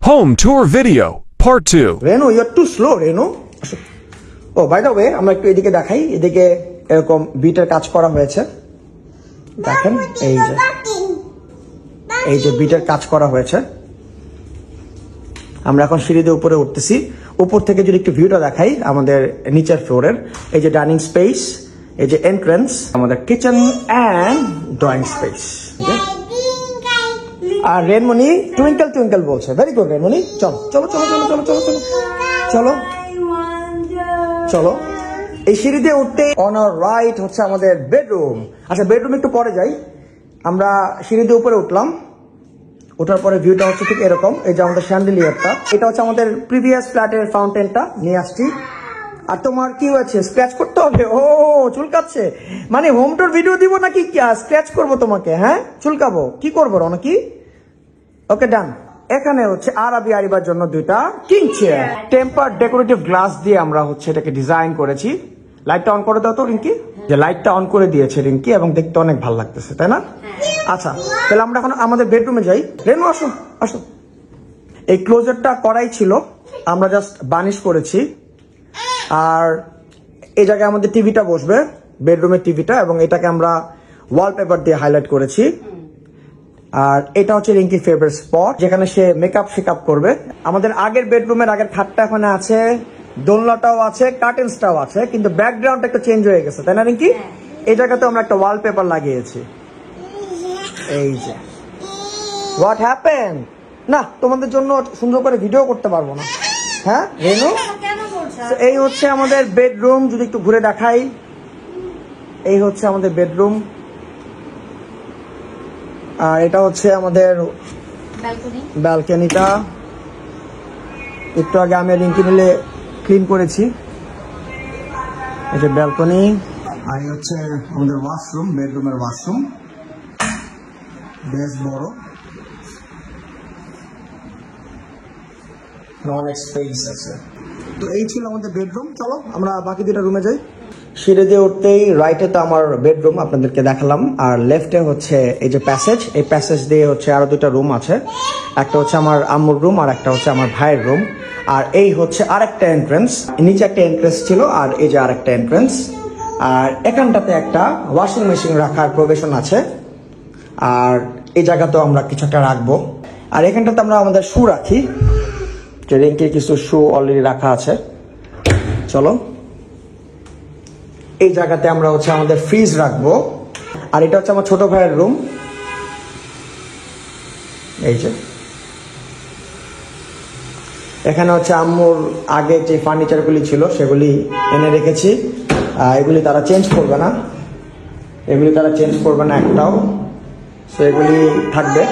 Home tour video, part 2. Renu, you are too slow Renu. Oh by the way, আমরা একটু এদিকে দেখাই। এদিকে এরকম বিটের কাজ করা হয়েছে, দেখেন। এই যে বিটের কাজ করা হয়েছে। আমরা এখন সিঁড়ি দিয়ে উপরে উঠতেছি। উপর থেকে যদি একটু ভিউটা দেখাই আমাদের নিচের ফ্লোরের, এই যে ডাইনিং স্পেস, এই যে এন্ট্রান্স, আমাদের কিচেন অ্যান্ড ড্রয়িং স্পেস। আর রেনমণি টুইঙ্কেল টুইঙ্কেল বলছে, ভেরি গুড রেনমণি। চলো চলো চলো চলো চলো চলো চলো চলো চলো। এই সিঁড়ি দিয়ে উঠতে অন আওয়ার রাইট হচ্ছে আমাদের বেডরুম। আচ্ছা, বেডরুম একটু পরে যাই। আমরা সিঁড়ি দিয়ে উপরে উঠলাম, ওঠার পরে ভিউটা হচ্ছে ঠিক এরকম। এই যে আমাদের শ্যান্ডেলিয়ারটা, এটা হচ্ছে আমাদের প্রিভিয়াস ফ্ল্যাটের ফাউন্টেনটা নিয়ে আসছি। আর তোমার কি হয়েছে, স্ক্র্যাচ করতে হবে? ও চুলকাচ্ছে, মানে হোম টুর ভিডিও দিব নাকি স্ক্র্যাচ করবো তোমাকে? হ্যাঁ, চুলকাবো? কি করবো নাকি? ওকে ডান। এখানে হচ্ছে আরবি আরিবার জন্য দুইটা king chair, temper decorative glass দিয়ে আমরা হচ্ছে এটাকে ডিজাইন করেছি। লাইটটা অন করে দাও তো রিঙ্কি। যে লাইটটা অন করে দিয়েছে রিঙ্কি এবং দেখতে অনেক ভালো লাগতেছে, তাই না? আচ্ছা, তাহলে আমরা এখন আমাদের বেডরুমে যাই। রেনু আসো আসো। এই ক্লোজারটা করাই ছিল, আমরা জাস্ট বার্নিশ করেছি। আর এই জায়গায় আমাদের টিভিটা বসবে, বেডরুমের টিভিটা, এবং এটাকে আমরা ওয়ালপেপার দিয়ে হাইলাইট করেছি। আর এটা হচ্ছে রিঙ্কির ফেভারিট স্পট, যেখানে সে মেকআপ শেকআপ করবে। আমাদের আগের বেডরুমের আগের খাটটা এখানে আছে, দোলনাটাও আছে, কার্টেন্সটাও আছে, কিন্তু ব্যাকগ্রাউন্ড একটু চেঞ্জ হয়ে গেছে, তাই না রিঙ্কি? এই জায়গাতে আমরা একটা ওয়ালপেপার লাগিয়েছি। এই যে হোয়াট হ্যাপেন। না, তোমাদের জন্য সুন্দর করে ভিডিও করতে পারবো না। হ্যাঁ রেনু, এই হচ্ছে আমাদের বেডরুম। যদি একটু ঘুরে দেখাই, এই হচ্ছে আমাদের বেডরুম। আর এটা হচ্ছে আমাদের ব্যালকনিটা। একটু আগে আমি রিঙ্কি মিলে ক্লিন করেছি। এই যে ব্যালকনি। আর এই হচ্ছে আমাদের ওয়াশরুম, বেডরুমের ওয়াশরুম, বেশ বড়, অনেক স্পেস আছে। তো এই ছিল আমাদের বেডরুম। চলো আমরা বাকি দুটা রুমে যাই। সিঁড়ি দিয়ে উঠতেই রাইটে তো আমার বেডরুম আপনাদেরকে দেখালাম, আর লেফটে হচ্ছে এই যে প্যাসেজ। এই প্যাসেজ দিয়ে হচ্ছে আরো দুটা রুম আছে। একটা হচ্ছে আমার আম্মুর রুম আর একটা হচ্ছে আমার ভাইয়ের রুম। আর এই হচ্ছে আরেকটা এন্ট্রেন্স, নিচে একটা এন্ট্রেন্স ছিল আর এই যে আরেকটা এন্ট্রেন্স। আর এখানটাতে একটা ওয়াশিং মেশিন রাখার প্রভিশন আছে। আর এই জায়গাতেও আমরা কিছু একটা রাখবো। আর এখানটাতে আমরা আমাদের শু রাখি, যে রিঙ্কির কিছু শু অলরেডি রাখা আছে। চলো, এই জায়গাতে আমরা হচ্ছে আমাদের ফ্রিজ রাখবো। আর এটা হচ্ছে আমার ছোট ভাইয়ের রুম। এই যে এখানে হচ্ছে আম্মুর আগে যে ফার্নিচারগুলি ছিল সেগুলি এনে রেখেছি। এগুলি তারা চেঞ্জ করবে না, এগুলি তারা চেঞ্জ করবে না একটাও, তো এগুলি থাকবে।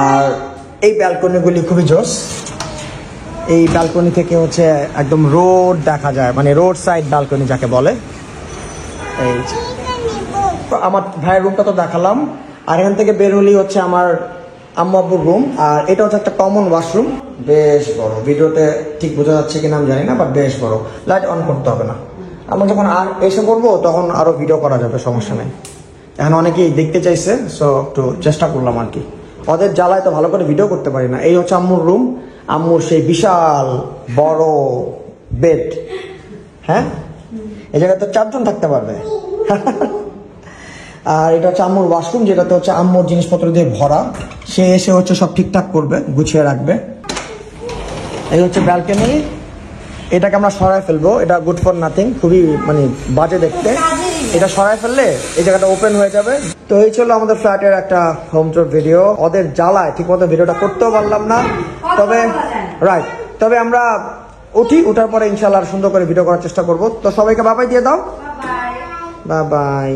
আর এই ব্যালকনিগুলি খুবই জোস। এই ব্যালকনি থেকে হচ্ছে একদম রোড দেখা যায়, মানে রোড সাইড ব্যালকনি যাকে বলে। এই আমার ভাইয়ের রুমটা তো দেখালাম। আর এখান থেকে বের হলেই হচ্ছে আমার আম্মু আব্বুর রুম। আর এটা হচ্ছে একটা কমন ওয়াশরুম, বেশ বড়। ভিডিওতে ঠিক বোঝা যাচ্ছে কিনা আমি জানি না, বাট বেশ বড়। লাইট অন করতে হবে না, আমরা যখন আর এসে করবো তখন আরো ভিডিও করা যাবে, সমস্যা নেই। এখন অনেকেই দেখতে চাইছে, সো একটু চেষ্টা করলাম আর কি। ওদের জ্বালায় তো ভালো করে ভিডিও করতে পারি না। এই হচ্ছে আম্মুর রুম, আম্মুর সেই বিশাল বড় বেড। হ্যাঁ, এই জায়গায় তো 4 জন থাকতে পারবে। আর এটা হচ্ছে আম্মুর ওয়াশরুম, যেটাতে হচ্ছে আম্মুর জিনিসপত্র দিয়ে ভরা। সে এসে হচ্ছে সব ঠিকঠাক করবে, গুছিয়ে রাখবে। এই হচ্ছে ব্যালকনি, এটাকে আমরা সরাই ফেলবো। এটা গুড ফর নাথিং, খুবই মানে বাজে দেখতে। এটা সরাই ফেললে এই জায়গাটা ওপেন হয়ে যাবে। তো এই ছিল আমাদের ফ্ল্যাটের একটা হোম টুর ভিডিও। ওদের জ্বালায় ঠিক মতো ভিডিওটা করতেও পারলাম না। তবে আমরা উঠার পরে ইনশাআল্লাহ সুন্দর করে ভিডিও করার চেষ্টা করবো। তো সবাইকে বাবাই দিয়ে দাও, বাই বাই।